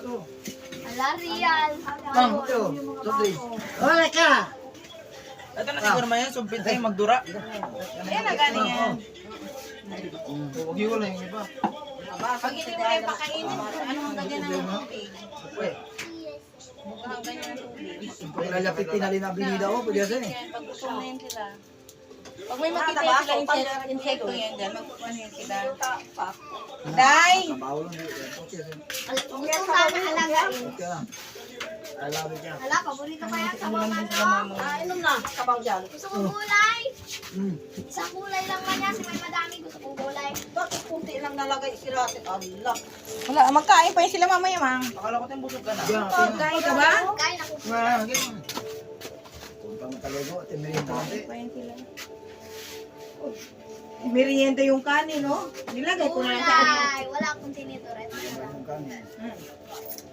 to. Ala, real. Bang, ito. Tubig. Hoy, ka! Ito na siguro man yan, sumpit tayo, magdura. Ayan na gani yan. Huwag hiwala yung iba. Pag hindi mo yung pakainin, anong ganyan ng tubig? Mukhang ganyan ng tubig. Pag lalapit tinali na binida ko, pwede kasi. Yan, pag gusto na yan sila. Pag may makita yan sila, insekto yan dyan, magkukuha yan sila. Day! Kabaw lang yun. Okay, kasi. Ito sana alagain. Okay lang. Alawin niya. Ala, paborito ko yan sa mga ano. Inom na, kabaw dyan. Gusto kong gulay. Hmm. Isang gulay lang man yan. Si may madami gusto kong gulay. Bakit kunti lang nalagay sila? Allah. Wala, magkain pa yun sila mamaya, mang. Akala ko tayong busog ka na. Diyan, okay na. Kain ka ba? Kain ako. Ah, ganyan. Punta mo talaga, at merienda kasi. Kain sila. Merienda yung kanin, no? Nilagay ko na lang sa kanin. Gulay. Wala akong tinitore. Ang kanin.